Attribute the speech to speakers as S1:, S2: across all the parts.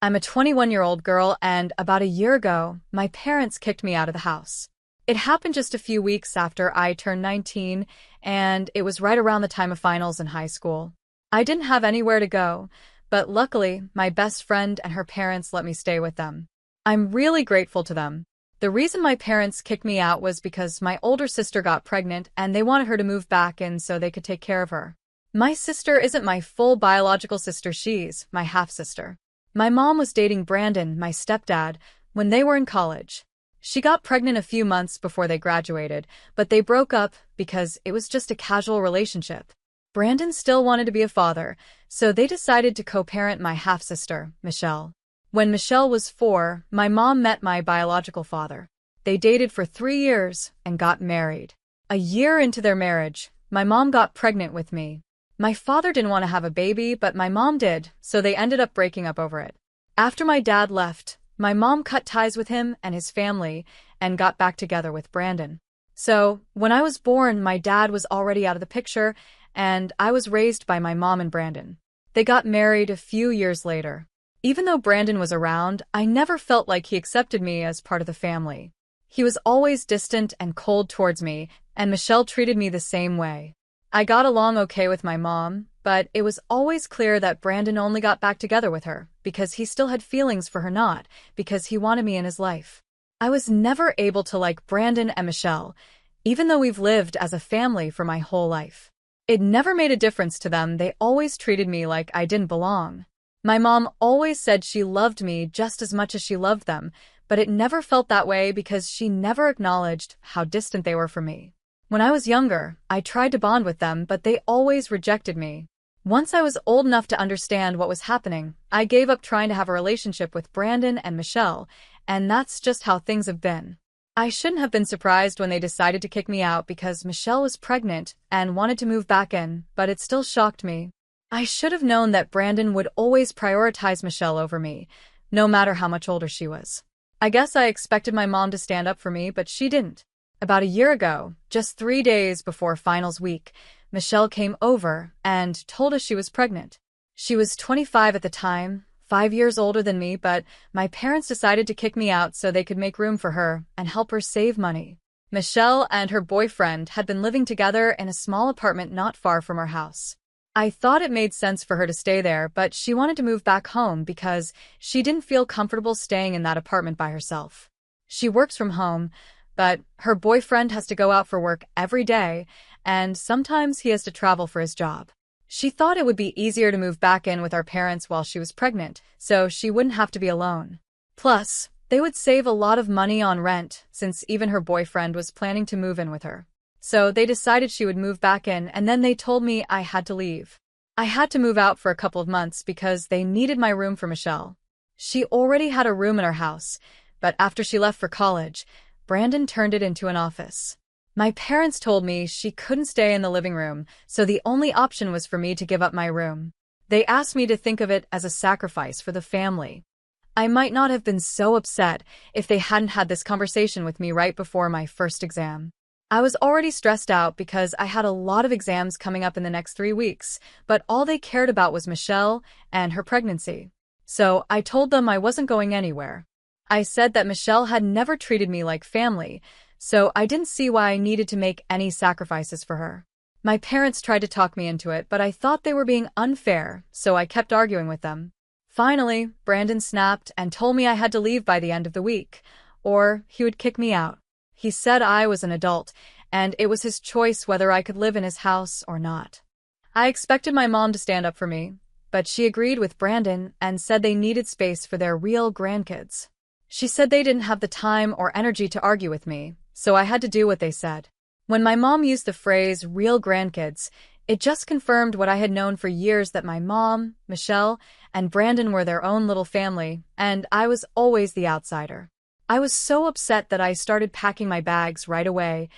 S1: I'm a 21-year-old girl, and about a year ago, my parents kicked me out of the house. It happened just a few weeks after I turned 19, and it was right around the time of finals in high school. I didn't have anywhere to go, but luckily, my best friend and her parents let me stay with them. I'm really grateful to them. The reason my parents kicked me out was because my older sister got pregnant and they wanted her to move back in so they could take care of her. My sister isn't my full biological sister, she's my half-sister. My mom was dating Brandon, my stepdad, when they were in college. She got pregnant a few months before they graduated, but they broke up because it was just a casual relationship. Brandon still wanted to be a father, so they decided to co-parent my half-sister, Michelle. When Michelle was 4, my mom met my biological father. They dated for 3 years and got married. A year into their marriage, my mom got pregnant with me. My father didn't want to have a baby, but my mom did, so they ended up breaking up over it. After my dad left, my mom cut ties with him and his family and got back together with Brandon. So, when I was born, my dad was already out of the picture, and I was raised by my mom and Brandon. They got married a few years later. Even though Brandon was around, I never felt like he accepted me as part of the family. He was always distant and cold towards me, and Michelle treated me the same way. I got along okay with my mom, but it was always clear that Brandon only got back together with her because he still had feelings for her, not because he wanted me in his life. I was never able to like Brandon and Michelle, even though we've lived as a family for my whole life. It never made a difference to them. They always treated me like I didn't belong. My mom always said she loved me just as much as she loved them, but it never felt that way because she never acknowledged how distant they were from me. When I was younger, I tried to bond with them, but they always rejected me. Once I was old enough to understand what was happening, I gave up trying to have a relationship with Brandon and Michelle, and that's just how things have been. I shouldn't have been surprised when they decided to kick me out because Michelle was pregnant and wanted to move back in, but it still shocked me. I should have known that Brandon would always prioritize Michelle over me, no matter how much older she was. I guess I expected my mom to stand up for me, but she didn't. About a year ago, just 3 days before finals week, Michelle came over and told us she was pregnant. She was 25 at the time, 5 years older than me, but my parents decided to kick me out so they could make room for her and help her save money. Michelle and her boyfriend had been living together in a small apartment not far from our house. I thought it made sense for her to stay there, but she wanted to move back home because she didn't feel comfortable staying in that apartment by herself. She works from home, but her boyfriend has to go out for work every day, and sometimes he has to travel for his job. She thought it would be easier to move back in with our parents while she was pregnant, so she wouldn't have to be alone. Plus, they would save a lot of money on rent, since even her boyfriend was planning to move in with her. So they decided she would move back in, and then they told me I had to leave. I had to move out for a couple of months because they needed my room for Michelle. She already had a room in our house, but after she left for college, Brandon turned it into an office. My parents told me she couldn't stay in the living room, so the only option was for me to give up my room. They asked me to think of it as a sacrifice for the family. I might not have been so upset if they hadn't had this conversation with me right before my first exam. I was already stressed out because I had a lot of exams coming up in the next 3 weeks, but all they cared about was Michelle and her pregnancy. So I told them I wasn't going anywhere. I said that Michelle had never treated me like family, so I didn't see why I needed to make any sacrifices for her. My parents tried to talk me into it, but I thought they were being unfair, so I kept arguing with them. Finally, Brandon snapped and told me I had to leave by the end of the week, or he would kick me out. He said I was an adult, and it was his choice whether I could live in his house or not. I expected my mom to stand up for me, but she agreed with Brandon and said they needed space for their real grandkids. She said they didn't have the time or energy to argue with me, so I had to do what they said. When my mom used the phrase real grandkids, it just confirmed what I had known for years, that my mom, Michelle, and Brandon were their own little family, and I was always the outsider. I was so upset that I started packing my bags right away,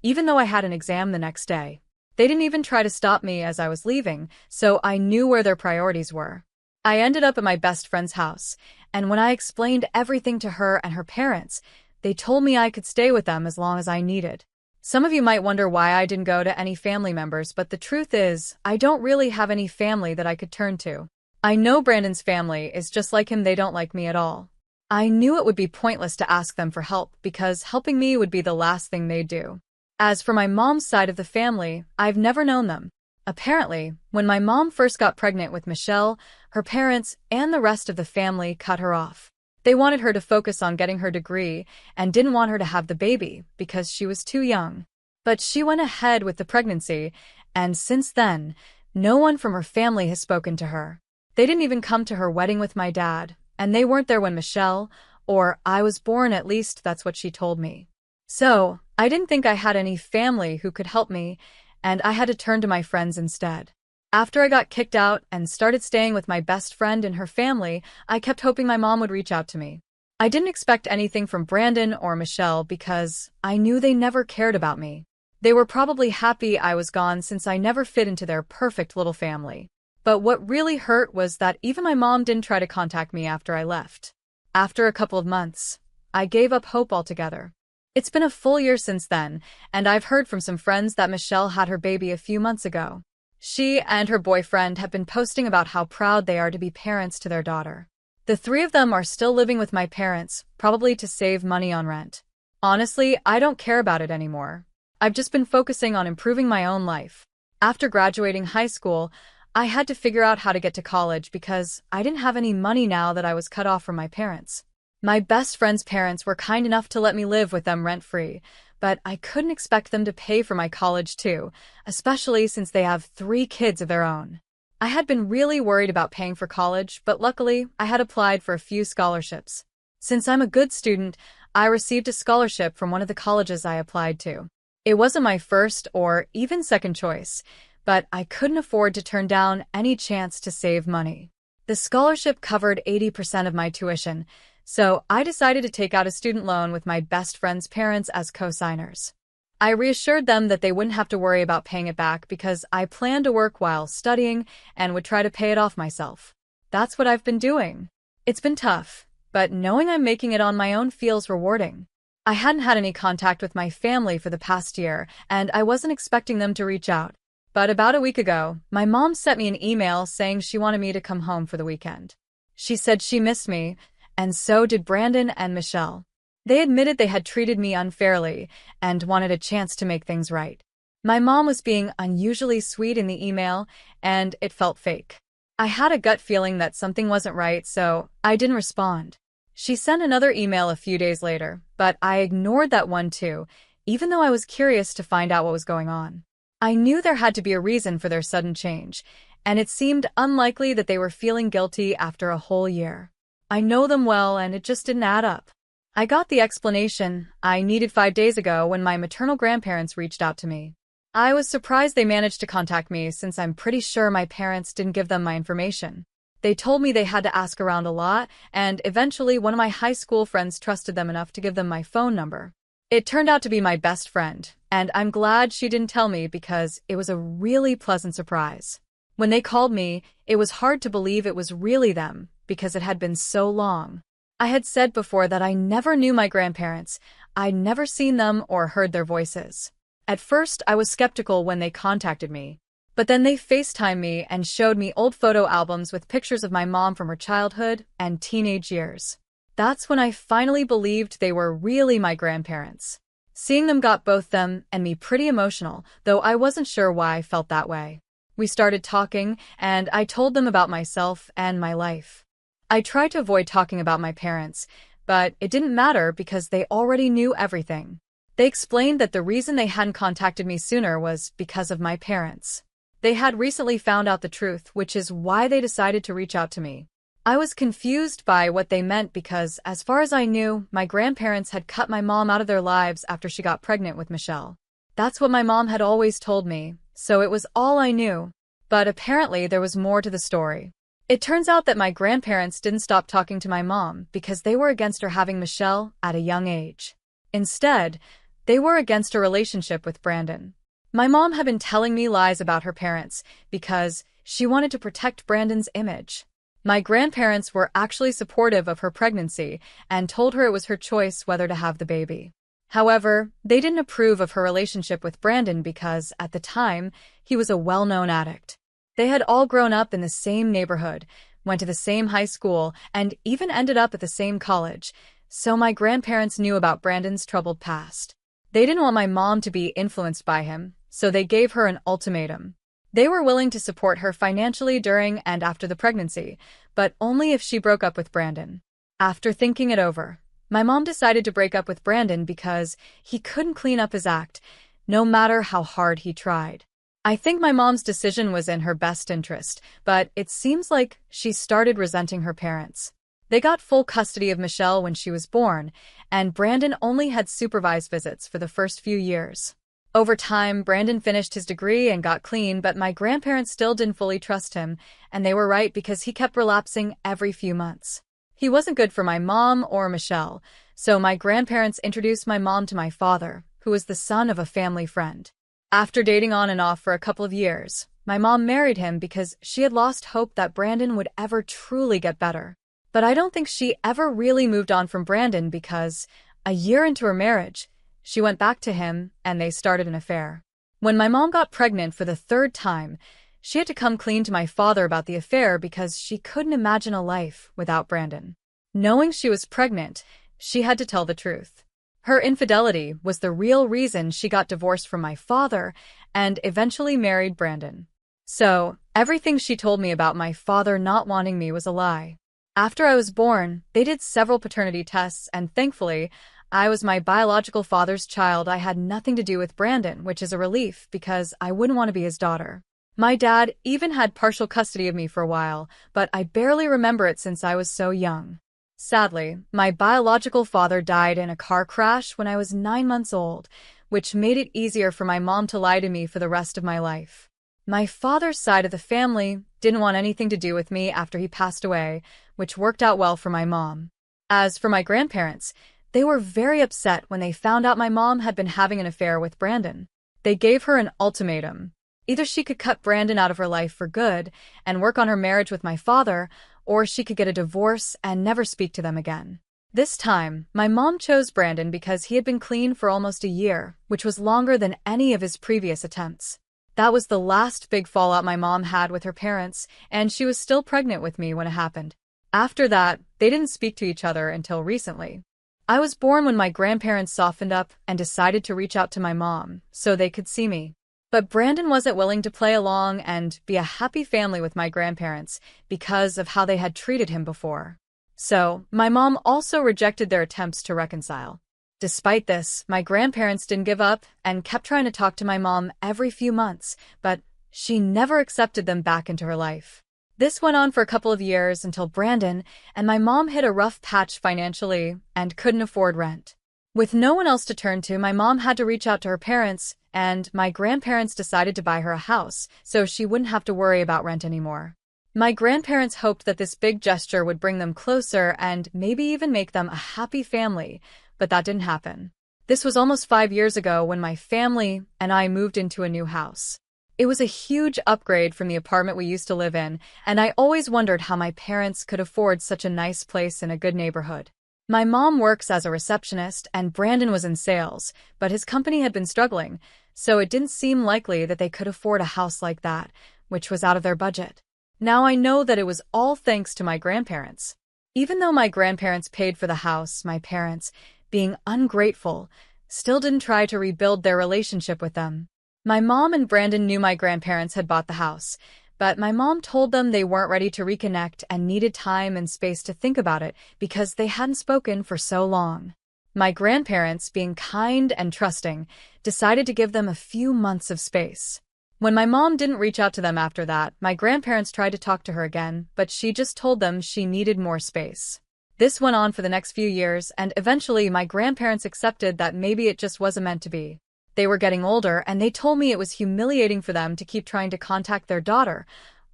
S1: even though I had an exam the next day. They didn't even try to stop me as I was leaving, so I knew where their priorities were. I ended up at my best friend's house, and when I explained everything to her and her parents, they told me I could stay with them as long as I needed. Some of you might wonder why I didn't go to any family members, but the truth is, I don't really have any family that I could turn to. I know Brandon's family is just like him, they don't like me at all. I knew it would be pointless to ask them for help because helping me would be the last thing they'd do. As for my mom's side of the family, I've never known them. Apparently, when my mom first got pregnant with Michelle, her parents and the rest of the family cut her off. They wanted her to focus on getting her degree and didn't want her to have the baby because she was too young. But she went ahead with the pregnancy, and since then, no one from her family has spoken to her. They didn't even come to her wedding with my dad, and they weren't there when Michelle, or I was born, at least that's what she told me. So, I didn't think I had any family who could help me, and I had to turn to my friends instead. After I got kicked out and started staying with my best friend and her family, I kept hoping my mom would reach out to me. I didn't expect anything from Brandon or Michelle because I knew they never cared about me. They were probably happy I was gone since I never fit into their perfect little family. But what really hurt was that even my mom didn't try to contact me after I left. After a couple of months, I gave up hope altogether. It's been a full year since then, and I've heard from some friends that Michelle had her baby a few months ago. She and her boyfriend have been posting about how proud they are to be parents to their daughter. The three of them are still living with my parents, probably to save money on rent. Honestly, I don't care about it anymore. I've just been focusing on improving my own life. After graduating high school, I had to figure out how to get to college because I didn't have any money now that I was cut off from my parents. My best friend's parents were kind enough to let me live with them rent-free, but I couldn't expect them to pay for my college too, especially since they have 3 kids of their own. I had been really worried about paying for college, but luckily, I had applied for a few scholarships. Since I'm a good student, I received a scholarship from one of the colleges I applied to. It wasn't my first or even second choice, but I couldn't afford to turn down any chance to save money. The scholarship covered 80% of my tuition, so I decided to take out a student loan with my best friend's parents as co-signers. I reassured them that they wouldn't have to worry about paying it back because I planned to work while studying and would try to pay it off myself. That's what I've been doing. It's been tough, but knowing I'm making it on my own feels rewarding. I hadn't had any contact with my family for the past year, and I wasn't expecting them to reach out. But about a week ago, my mom sent me an email saying she wanted me to come home for the weekend. She said she missed me, and so did Brandon and Michelle. They admitted they had treated me unfairly and wanted a chance to make things right. My mom was being unusually sweet in the email, and it felt fake. I had a gut feeling that something wasn't right, so I didn't respond. She sent another email a few days later, but I ignored that one too, even though I was curious to find out what was going on. I knew there had to be a reason for their sudden change, and it seemed unlikely that they were feeling guilty after a whole year. I know them well, and it just didn't add up. I got the explanation I needed 5 days ago when my maternal grandparents reached out to me. I was surprised they managed to contact me since I'm pretty sure my parents didn't give them my information. They told me they had to ask around a lot, and eventually one of my high school friends trusted them enough to give them my phone number. It turned out to be my best friend, and I'm glad she didn't tell me because it was a really pleasant surprise. When they called me, it was hard to believe it was really them because it had been so long. I had said before that I never knew my grandparents. I'd never seen them or heard their voices. At first, I was skeptical when they contacted me. But then they FaceTimed me and showed me old photo albums with pictures of my mom from her childhood and teenage years. That's when I finally believed they were really my grandparents. Seeing them got both them and me pretty emotional, though I wasn't sure why I felt that way. We started talking, and I told them about myself and my life. I tried to avoid talking about my parents, but it didn't matter because they already knew everything. They explained that the reason they hadn't contacted me sooner was because of my parents. They had recently found out the truth, which is why they decided to reach out to me. I was confused by what they meant because, as far as I knew, my grandparents had cut my mom out of their lives after she got pregnant with Michelle. That's what my mom had always told me, so it was all I knew. But apparently there was more to the story. It turns out that my grandparents didn't stop talking to my mom because they were against her having Michelle at a young age. Instead, they were against a relationship with Brandon. My mom had been telling me lies about her parents because she wanted to protect Brandon's image. My grandparents were actually supportive of her pregnancy and told her it was her choice whether to have the baby. However, they didn't approve of her relationship with Brandon because, at the time, he was a well-known addict. They had all grown up in the same neighborhood, went to the same high school, and even ended up at the same college. So my grandparents knew about Brandon's troubled past. They didn't want my mom to be influenced by him, so they gave her an ultimatum. They were willing to support her financially during and after the pregnancy, but only if she broke up with Brandon. After thinking it over, my mom decided to break up with Brandon because he couldn't clean up his act, no matter how hard he tried. I think my mom's decision was in her best interest, but it seems like she started resenting her parents. They got full custody of Michelle when she was born, and Brandon only had supervised visits for the first few years. Over time, Brandon finished his degree and got clean, but my grandparents still didn't fully trust him, and they were right because he kept relapsing every few months. He wasn't good for my mom or Michelle, so my grandparents introduced my mom to my father, who was the son of a family friend. After dating on and off for a couple of years, my mom married him because she had lost hope that Brandon would ever truly get better. But I don't think she ever really moved on from Brandon because, a year into her marriage, she went back to him and they started an affair. When my mom got pregnant for the third time, she had to come clean to my father about the affair because she couldn't imagine a life without Brandon. Knowing she was pregnant, she had to tell the truth. Her infidelity was the real reason she got divorced from my father and eventually married Brandon. So, everything she told me about my father not wanting me was a lie. After I was born, they did several paternity tests, and thankfully, I was my biological father's child. I had nothing to do with Brandon, which is a relief because I wouldn't want to be his daughter. My dad even had partial custody of me for a while, but I barely remember it since I was so young. Sadly, my biological father died in a car crash when I was 9 months old, which made it easier for my mom to lie to me for the rest of my life. My father's side of the family didn't want anything to do with me after he passed away, which worked out well for my mom. As for my grandparents, they were very upset when they found out my mom had been having an affair with Brandon. They gave her an ultimatum. Either she could cut Brandon out of her life for good and work on her marriage with my father, or she could get a divorce and never speak to them again. This time, my mom chose Brandon because he had been clean for almost a year, which was longer than any of his previous attempts. That was the last big fallout my mom had with her parents, and she was still pregnant with me when it happened. After that, they didn't speak to each other until recently. I was born when my grandparents softened up and decided to reach out to my mom so they could see me. But Brandon wasn't willing to play along and be a happy family with my grandparents because of how they had treated him before. So, my mom also rejected their attempts to reconcile. Despite this, my grandparents didn't give up and kept trying to talk to my mom every few months, but she never accepted them back into her life. This went on for a couple of years until Brandon and my mom hit a rough patch financially and couldn't afford rent. With no one else to turn to, my mom had to reach out to her parents, and my grandparents decided to buy her a house so she wouldn't have to worry about rent anymore. My grandparents hoped that this big gesture would bring them closer and maybe even make them a happy family, but that didn't happen. This was almost 5 years ago when my family and I moved into a new house. It was a huge upgrade from the apartment we used to live in, and I always wondered how my parents could afford such a nice place in a good neighborhood. My mom works as a receptionist and Brandon was in sales, but his company had been struggling, so it didn't seem likely that they could afford a house like that, which was out of their budget. Now I know that it was all thanks to my grandparents. Even though my grandparents paid for the house, my parents, being ungrateful, still didn't try to rebuild their relationship with them. My mom and Brandon knew my grandparents had bought the house, but my mom told them they weren't ready to reconnect and needed time and space to think about it because they hadn't spoken for so long. My grandparents, being kind and trusting, decided to give them a few months of space. When my mom didn't reach out to them after that, my grandparents tried to talk to her again, but she just told them she needed more space. This went on for the next few years, and eventually my grandparents accepted that maybe it just wasn't meant to be. They were getting older, and they told me it was humiliating for them to keep trying to contact their daughter,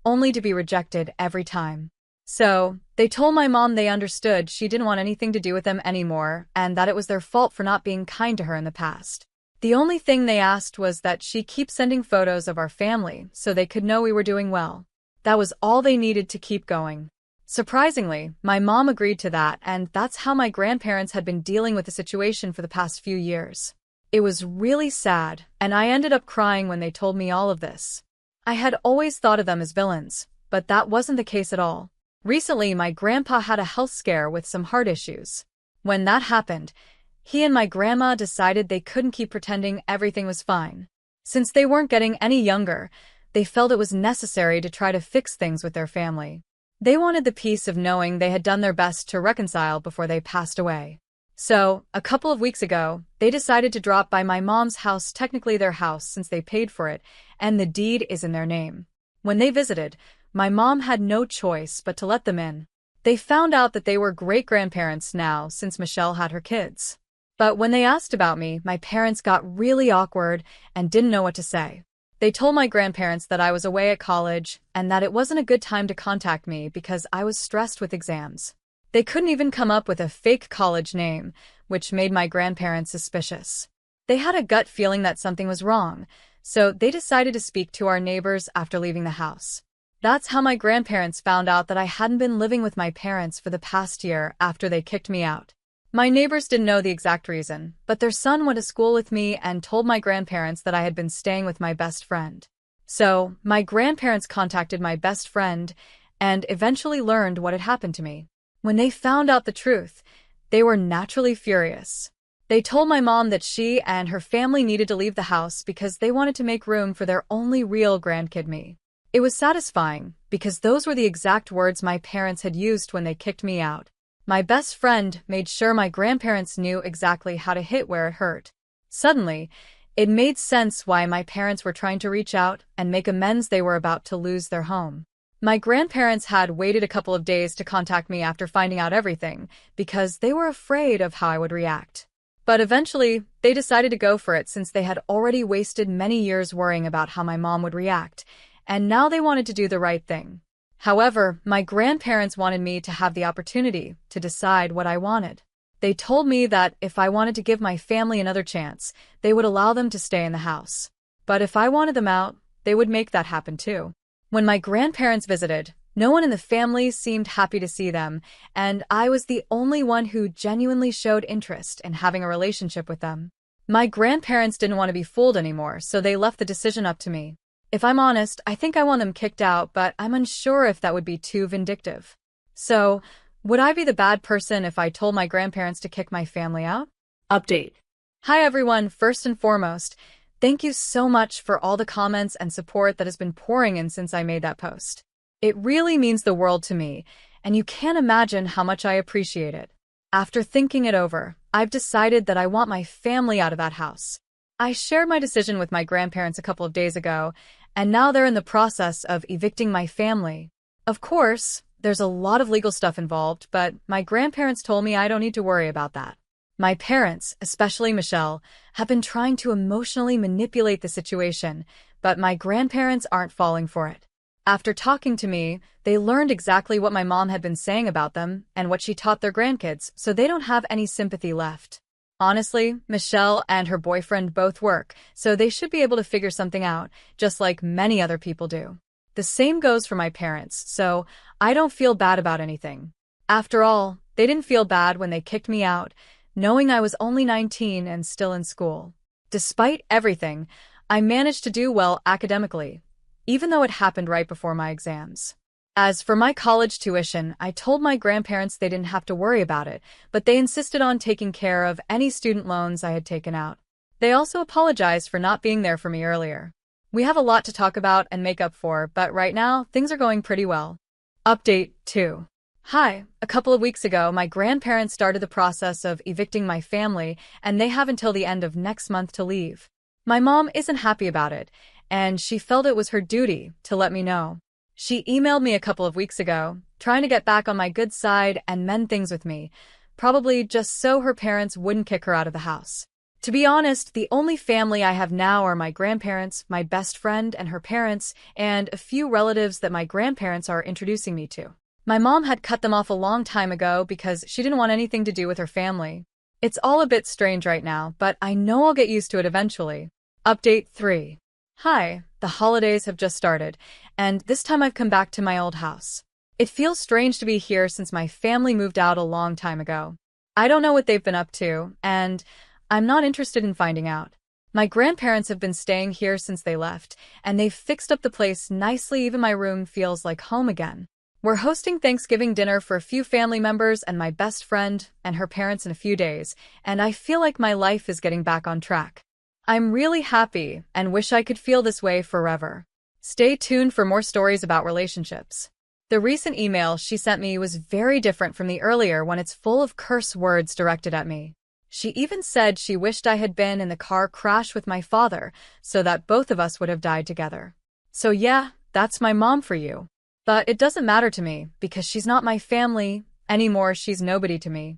S1: only to be rejected every time. So, they told my mom they understood she didn't want anything to do with them anymore, and that it was their fault for not being kind to her in the past. The only thing they asked was that she keep sending photos of our family so they could know we were doing well. That was all they needed to keep going. Surprisingly, my mom agreed to that, and that's how my grandparents had been dealing with the situation for the past few years. It was really sad, and I ended up crying when they told me all of this. I had always thought of them as villains, but that wasn't the case at all. Recently, my grandpa had a health scare with some heart issues. When that happened, he and my grandma decided they couldn't keep pretending everything was fine. Since they weren't getting any younger, they felt it was necessary to try to fix things with their family. They wanted the peace of knowing they had done their best to reconcile before they passed away. So, a couple of weeks ago, they decided to drop by my mom's house, technically their house since they paid for it, and the deed is in their name. When they visited, my mom had no choice but to let them in. They found out that they were great-grandparents now since Michelle had her kids. But when they asked about me, my parents got really awkward and didn't know what to say. They told my grandparents that I was away at college and that it wasn't a good time to contact me because I was stressed with exams. They couldn't even come up with a fake college name, which made my grandparents suspicious. They had a gut feeling that something was wrong, so they decided to speak to our neighbors after leaving the house. That's how my grandparents found out that I hadn't been living with my parents for the past year after they kicked me out. My neighbors didn't know the exact reason, but their son went to school with me and told my grandparents that I had been staying with my best friend. So, my grandparents contacted my best friend and eventually learned what had happened to me. When they found out the truth, they were naturally furious. They told my mom that she and her family needed to leave the house because they wanted to make room for their only real grandkid, me. It was satisfying because those were the exact words my parents had used when they kicked me out. My best friend made sure my grandparents knew exactly how to hit where it hurt. Suddenly, it made sense why my parents were trying to reach out and make amends. They were about to lose their home. My grandparents had waited a couple of days to contact me after finding out everything because they were afraid of how I would react. But eventually, they decided to go for it since they had already wasted many years worrying about how my mom would react, and now they wanted to do the right thing. However, my grandparents wanted me to have the opportunity to decide what I wanted. They told me that if I wanted to give my family another chance, they would allow them to stay in the house. But if I wanted them out, they would make that happen too. When my grandparents visited, no one in the family seemed happy to see them, and I was the only one who genuinely showed interest in having a relationship with them. My grandparents didn't want to be fooled anymore, so they left the decision up to me. If I'm honest, I think I want them kicked out, but I'm unsure if that would be too vindictive. So, would I be the bad person if I told my grandparents to kick my family out?
S2: Update.
S1: Hi everyone, first and foremost, thank you so much for all the comments and support that has been pouring in since I made that post. It really means the world to me, and you can't imagine how much I appreciate it. After thinking it over, I've decided that I want my family out of that house. I shared my decision with my grandparents a couple of days ago, and now they're in the process of evicting my family. Of course, there's a lot of legal stuff involved, but my grandparents told me I don't need to worry about that. My parents, especially Michelle, have been trying to emotionally manipulate the situation, but my grandparents aren't falling for it. After talking to me, they learned exactly what my mom had been saying about them and what she taught their grandkids, so they don't have any sympathy left. Honestly, Michelle and her boyfriend both work, so they should be able to figure something out, just like many other people do. The same goes for my parents, so I don't feel bad about anything. After all, they didn't feel bad when they kicked me out, knowing I was only 19 and still in school. Despite everything, I managed to do well academically, even though it happened right before my exams. As for my college tuition, I told my grandparents they didn't have to worry about it, but they insisted on taking care of any student loans I had taken out. They also apologized for not being there for me earlier. We have a lot to talk about and make up for, but right now, things are going pretty well. Update 2. Hi, a couple of weeks ago, my grandparents started the process of evicting my family, and they have until the end of next month to leave. My mom isn't happy about it, and she felt it was her duty to let me know. She emailed me a couple of weeks ago, trying to get back on my good side and mend things with me, probably just so her parents wouldn't kick her out of the house. To be honest, the only family I have now are my grandparents, my best friend and her parents, and a few relatives that my grandparents are introducing me to. My mom had cut them off a long time ago because she didn't want anything to do with her family. It's all a bit strange right now, but I know I'll get used to it eventually. Update 3. Hi, the holidays have just started, and this time I've come back to my old house. It feels strange to be here since my family moved out a long time ago. I don't know what they've been up to, and I'm not interested in finding out. My grandparents have been staying here since they left, and they've fixed up the place nicely. Even my room feels like home again. We're hosting Thanksgiving dinner for a few family members and my best friend and her parents in a few days, and I feel like my life is getting back on track. I'm really happy and wish I could feel this way forever. Stay tuned for more stories about relationships. The recent email she sent me was very different from the earlier one. It's full of curse words directed at me. She even said she wished I had been in the car crash with my father so that both of us would have died together. So yeah, that's my mom for you. But it doesn't matter to me because she's not my family anymore. She's nobody to me.